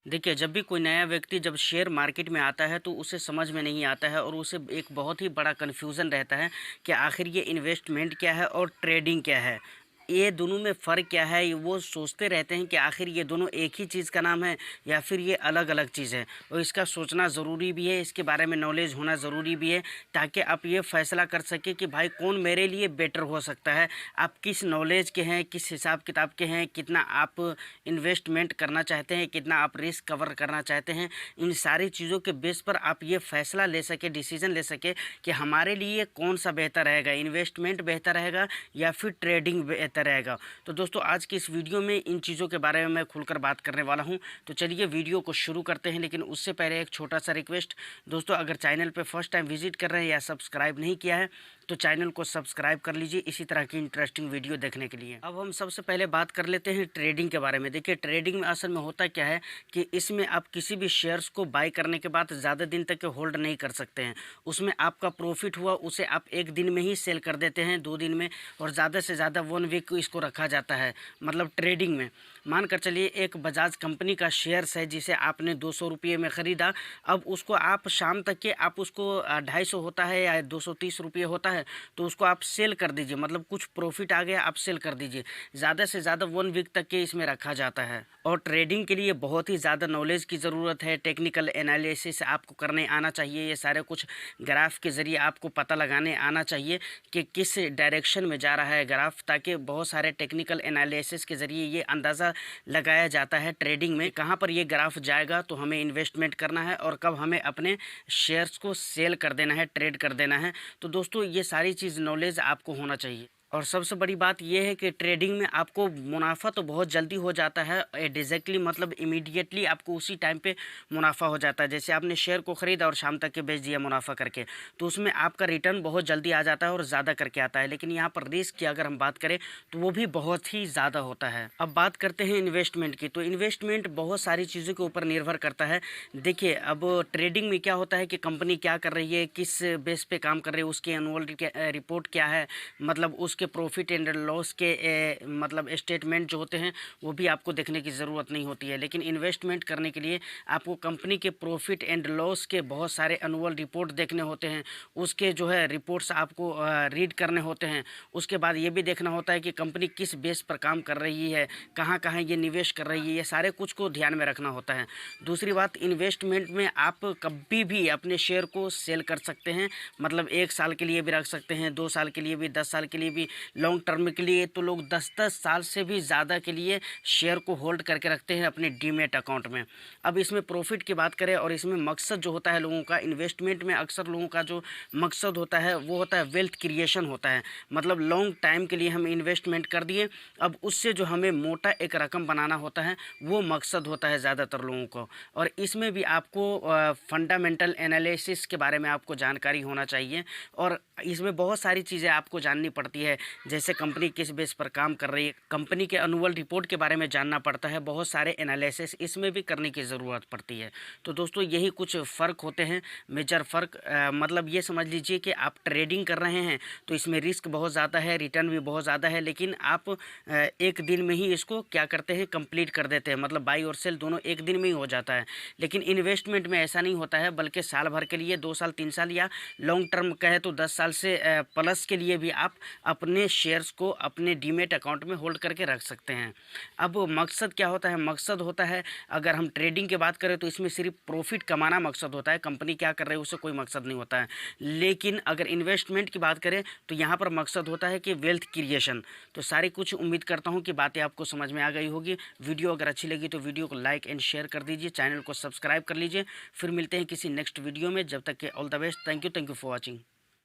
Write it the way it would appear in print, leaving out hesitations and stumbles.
देखिए, जब भी कोई नया व्यक्ति जब शेयर मार्केट में आता है तो उसे समझ में नहीं आता है और उसे एक बहुत ही बड़ा कन्फ्यूज़न रहता है कि आखिर ये इन्वेस्टमेंट क्या है और ट्रेडिंग क्या है। ये दोनों में फ़र्क क्या है, ये वो सोचते रहते हैं कि आखिर ये दोनों एक ही चीज़ का नाम है या फिर ये अलग-अलग चीज़ है। और इसका सोचना ज़रूरी भी है, इसके बारे में नॉलेज होना ज़रूरी भी है, ताकि आप ये फ़ैसला कर सकें कि भाई कौन मेरे लिए बेटर हो सकता है। आप किस नॉलेज के हैं, किस हिसाब-किताब के हैं, कितना आप इन्वेस्टमेंट करना चाहते हैं, कितना आप रिस्क कवर करना चाहते हैं। इन सारी चीज़ों के बेस पर आप ये फ़ैसला ले सकें, डिसीज़न ले सकें कि हमारे लिए कौन-सा बेहतर रहेगा, इन्वेस्टमेंट बेहतर रहेगा या फिर ट्रेडिंग बेहतर रहेगा। तो दोस्तों, आज की इस वीडियो में इन चीज़ों के बारे में मैं खुलकर बात करने वाला हूँ। तो चलिए वीडियो को शुरू करते हैं, लेकिन उससे पहले एक छोटा-सा रिक्वेस्ट। दोस्तों, अगर चैनल पे फर्स्ट टाइम विज़िट कर रहे हैं या सब्सक्राइब नहीं किया है, तो चैनल को सब्सक्राइब कर लीजिए इसी तरह की इंटरेस्टिंग वीडियो देखने के लिए। अब हम सबसे पहले बात कर लेते हैं ट्रेडिंग के बारे में। देखिए, ट्रेडिंग में असल में होता क्या है कि इसमें आप किसी भी शेयर्स को बाय करने के बाद ज़्यादा दिन तक के होल्ड नहीं कर सकते हैं। उसमें आपका प्रॉफ़िट हुआ, उसे आप 1 दिन में ही सेल कर देते हैं, 2 दिन में, और ज़्यादा से ज़्यादा 1 वीक इसको रखा जाता है। मतलब ट्रेडिंग में मानकर चलिए एक बजाज कंपनी का शेयर्स है जिसे आपने ₹200 में ख़रीदा। अब उसको आप शाम तक के आप उसको 250 होता है या ₹230 होता है, तो उसको आप सेल कर दीजिए। मतलब कुछ प्रॉफ़िट आ गया, आप सेल कर दीजिए। ज़्यादा से ज़्यादा 1 वीक तक के इसमें रखा जाता है। और ट्रेडिंग के लिए बहुत ही ज़्यादा नॉलेज की ज़रूरत है। टेक्निकल एनालिसिस आपको करने आना चाहिए। ये सारे कुछ ग्राफ के ज़रिए आपको पता लगाने आना चाहिए कि किस डायरेक्शन में जा रहा है ग्राफ, ताकि बहुत सारे टेक्निकल एनालिसिस के ज़रिए ये अंदाज़ा लगाया जाता है ट्रेडिंग में कहाँ पर ये ग्राफ जाएगा तो हमें इन्वेस्टमेंट करना है और कब हमें अपने शेयर्स को सेल कर देना है, ट्रेड कर देना है। तो दोस्तों, ये सारी चीज़ नॉलेज आपको होना चाहिए। और सबसे बड़ी बात ये है कि ट्रेडिंग में आपको मुनाफा तो बहुत जल्दी हो जाता है, एग्जैक्टली मतलब इमीडिएटली आपको उसी टाइम पे मुनाफा हो जाता है। जैसे आपने शेयर को ख़रीदा और शाम तक के बेच दिया मुनाफा करके, तो उसमें आपका रिटर्न बहुत जल्दी आ जाता है और ज़्यादा करके आता है। लेकिन यहाँ पर रिस्क की अगर हम बात करें तो वो भी बहुत ही ज़्यादा होता है। अब बात करते हैं इन्वेस्टमेंट की। तो इन्वेस्टमेंट बहुत सारी चीज़ों के ऊपर निर्भर करता है। देखिए, अब ट्रेडिंग में क्या होता है कि कंपनी क्या कर रही है, किस बेस पे काम कर रही है, उसकी एनुअल रिपोर्ट क्या है, मतलब उसके प्रॉफिट एंड लॉस के मतलब स्टेटमेंट जो होते हैं वो भी आपको देखने की ज़रूरत नहीं होती है। लेकिन इन्वेस्टमेंट करने के लिए आपको कंपनी के प्रॉफिट एंड लॉस के बहुत सारे एनुअल रिपोर्ट देखने होते हैं। उसके जो है रिपोर्ट्स आपको रीड करने होते हैं। उसके बाद ये भी देखना होता है कि कंपनी किस बेस पर काम कर रही है, कहाँ कहाँ ये निवेश कर रही है, ये सारे कुछ को ध्यान में रखना होता है। दूसरी बात, इन्वेस्टमेंट में आप कभी भी अपने शेयर को सेल कर सकते हैं। मतलब 1 साल के लिए भी रख सकते हैं, 2 साल के लिए भी, 10 साल के लिए भी। लॉन्ग टर्म के लिए तो लोग 10-10 साल से भी ज़्यादा के लिए शेयर को होल्ड करके रखते हैं अपने डीमैट अकाउंट में। अब इसमें प्रॉफिट की बात करें और इसमें मकसद जो होता है लोगों का, इन्वेस्टमेंट में अक्सर लोगों का जो मकसद होता है वो होता है वेल्थ क्रिएशन होता है। मतलब लॉन्ग टाइम के लिए हम इन्वेस्टमेंट कर दिए, अब उससे जो हमें मोटा एक रकम बनाना होता है वो मकसद होता है ज़्यादातर लोगों को। और इसमें भी आपको फंडामेंटल एनालिसिस के बारे में आपको जानकारी होना चाहिए और इसमें बहुत सारी चीज़ें आपको जाननी पड़ती है। जैसे कंपनी किस बेस पर काम कर रही है, कंपनी के एनुअल रिपोर्ट के बारे में जानना पड़ता है, बहुत सारे एनालिसिस इसमें भी करने की ज़रूरत पड़ती है। तो दोस्तों, यही कुछ फ़र्क होते हैं, मेजर फ़र्क। मतलब ये समझ लीजिए कि आप ट्रेडिंग कर रहे हैं तो इसमें रिस्क बहुत ज़्यादा है, रिटर्न भी बहुत ज़्यादा है, लेकिन आप 1 दिन में ही इसको क्या करते हैं, कंप्लीट कर देते हैं। मतलब बाई और सेल दोनों 1 दिन में ही हो जाता है। लेकिन इन्वेस्टमेंट में ऐसा नहीं होता है, बल्कि साल भर के लिए, 2 साल 3 साल या लॉन्ग टर्म कहे तो 10 साल से प्लस के लिए भी आप अपने शेयर्स को अपने डीमैट अकाउंट में होल्ड करके रख सकते हैं। अब मकसद क्या होता है? मकसद होता है, अगर हम ट्रेडिंग की बात करें तो इसमें सिर्फ प्रॉफिट कमाना मकसद होता है, कंपनी क्या कर रही है उससे कोई मकसद नहीं होता है। लेकिन अगर इन्वेस्टमेंट की बात करें तो यहाँ पर मकसद होता है कि वेल्थ क्रिएशन। तो सारी कुछ उम्मीद करता हूँ कि बातें आपको समझ में आ गई होगी। वीडियो अगर अच्छी लगी तो वीडियो को लाइक एंड शेयर कर दीजिए, चैनल को सब्सक्राइब कर लीजिए। फिर मिलते हैं किसी नेक्स्ट वीडियो में, जब तक के all the best. Thank you for watching.